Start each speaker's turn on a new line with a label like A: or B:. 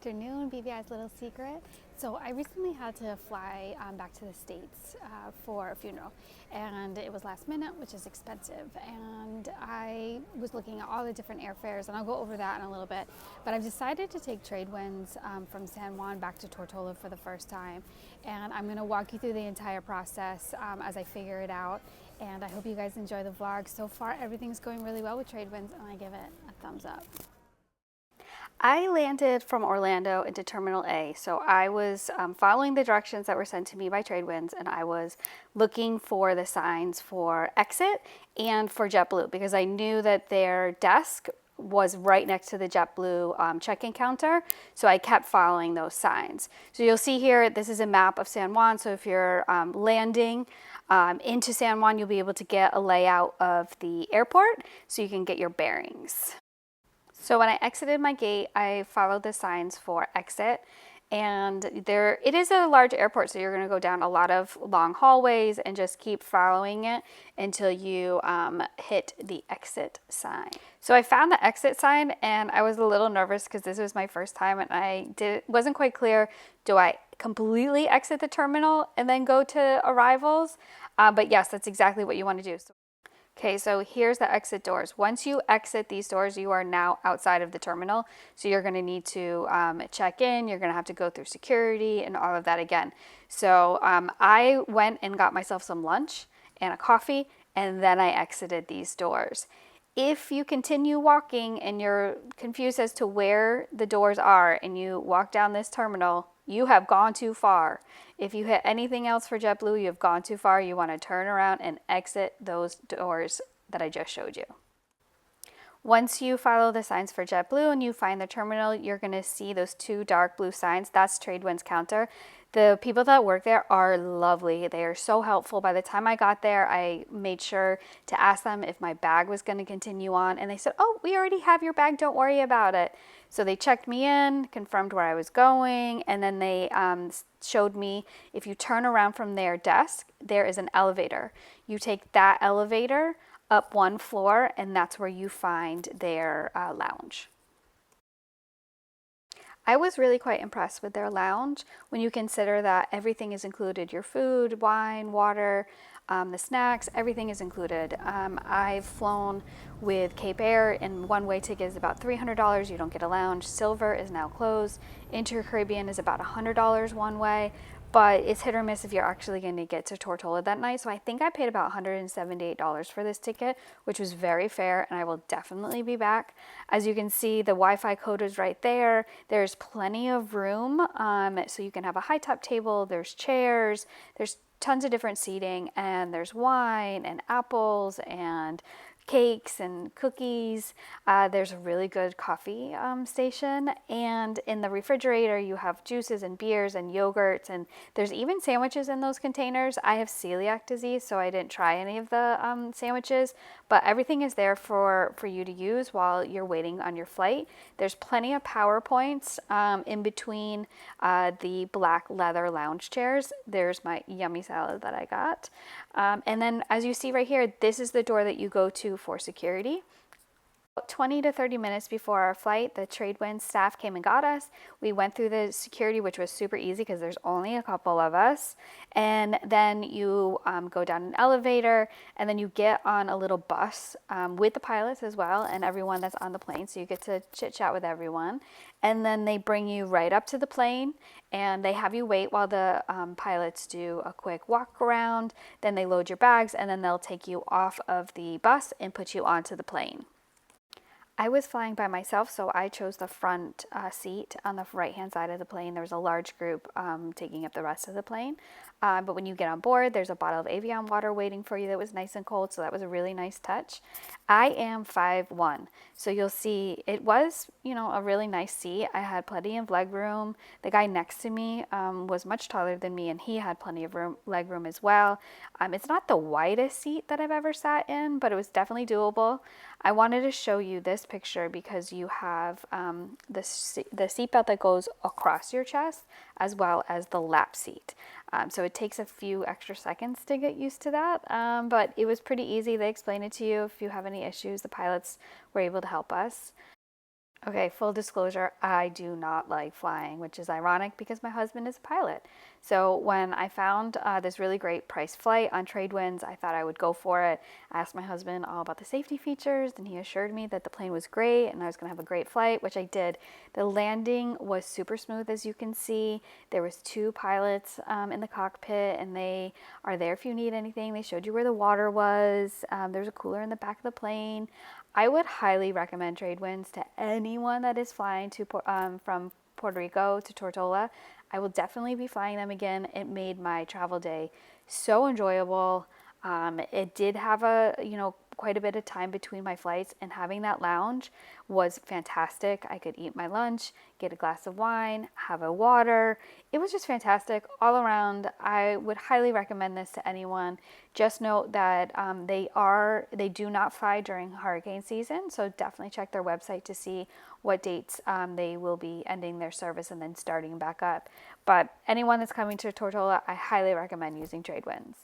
A: afternoon, BVI's little secret. So I recently had to fly back to the States for a funeral, and it was last minute, which is expensive. And I was looking at all the different airfares, and I'll go over that in a little bit. But I've decided to take Tradewinds from San Juan back to Tortola for the first time, and I'm going to walk you through the entire process as I figure it out. And I hope you guys enjoy the vlog. So far, everything's going really well with Tradewinds, and I give it a thumbs up. I landed from Orlando into Terminal A, so I was following the directions that were sent to me by Tradewinds, and I was looking for the signs for exit and for JetBlue because I knew that their desk was right next to the JetBlue check-in counter, so I kept following those signs. So you'll see here, this is a map of San Juan, so if you're landing into San Juan, you'll be able to get a layout of the airport so you can get your bearings. So when I exited my gate, I followed the signs for exit, and it is a large airport, so you're going to go down a lot of long hallways and just keep following it until you hit the exit sign. So I found the exit sign, and I was a little nervous because this was my first time, and wasn't quite clear, do I completely exit the terminal and then go to arrivals? But yes, that's exactly what you want to do. Okay, so here's the exit doors. Once you exit these doors, you are now outside of the terminal. So you're going to need to check in. You're going to have to go through security and all of that again. So I went and got myself some lunch and a coffee, and then I exited these doors. If you continue walking and you're confused as to where the doors are and you walk down this terminal, you have gone too far. If you hit anything else for JetBlue, you have gone too far. You want to turn around and exit those doors that I just showed you. Once you follow the signs for JetBlue and you find the terminal, you're going to see those two dark blue signs. That's Tradewind's counter. The people that work there are lovely. They are so helpful. By the time I got there, I made sure to ask them if my bag was going to continue on. And they said, oh, we already have your bag. Don't worry about it. So they checked me in, confirmed where I was going, and then they showed me if you turn around from their desk, there is an elevator. You take that elevator up one floor, and that's where you find their lounge. I was really quite impressed with their lounge when you consider that everything is included. Your food, wine, water, the snacks, everything is included. I've flown with Cape Air, and one-way ticket is about $300. You don't get a lounge. Silver is now closed. Inter-Caribbean is about $100 one way, but it's hit or miss if you're actually going to get to Tortola that night. So I think I paid about $178 for this ticket, which was very fair, and I will definitely be back. As you can see, the Wi-Fi code is right there. There's plenty of room, so you can have a high top table. There's chairs. There's tons of different seating, and there's wine and apples and cakes and cookies. There's a really good coffee station, and in the refrigerator you have juices and beers and yogurts, and there's even sandwiches in those containers. I have celiac disease, so I didn't try any of the sandwiches, but everything is there for you to use while you're waiting on your flight. There's plenty of PowerPoints in between the black leather lounge chairs. There's my yummy salad that I got. And then as you see right here, this is the door that you go to for security. 20 to 30 minutes before our flight, the Tradewind staff came and got us. We went through the security, which was super easy because there's only a couple of us. And then you go down an elevator, and then you get on a little bus with the pilots as well and everyone that's on the plane. So you get to chit chat with everyone. And then they bring you right up to the plane, and they have you wait while the pilots do a quick walk around. Then they load your bags, and then they'll take you off of the bus and put you onto the plane. I was flying by myself, so I chose the front seat on the right-hand side of the plane. There was a large group taking up the rest of the plane. But when you get on board, there's a bottle of Evian water waiting for you that was nice and cold, so that was a really nice touch. I am 5'1", so you'll see it was, a really nice seat. I had plenty of leg room. The guy next to me was much taller than me, and he had plenty of leg room as well. It's not the widest seat that I've ever sat in, but it was definitely doable. I wanted to show you this picture because you have the seatbelt that goes across your chest as well as the lap seat. So it takes a few extra seconds to get used to that, but it was pretty easy. They explained it to you. If you have any issues, the pilots were able to help us. Okay, full disclosure, I do not like flying, which is ironic because my husband is a pilot. So when I found this really great price flight on Tradewinds, I thought I would go for it. I asked my husband all about the safety features, and he assured me that the plane was great and I was going to have a great flight, which I did. The landing was super smooth, as you can see. There was two pilots in the cockpit, and they are there if you need anything. They showed you where the water was. There's a cooler in the back of the plane. I would highly recommend Tradewinds to anyone that is flying to from Puerto Rico to Tortola. I will definitely be flying them again. It made my travel day so enjoyable. It did have quite a bit of time between my flights, and having that lounge was fantastic. I could eat my lunch, get a glass of wine, have a water. It was just fantastic all around. I would highly recommend this to anyone. Just note that they do not fly during hurricane season, so definitely check their website to see what dates they will be ending their service and then starting back up. But anyone that's coming to Tortola, I highly recommend using Tradewinds.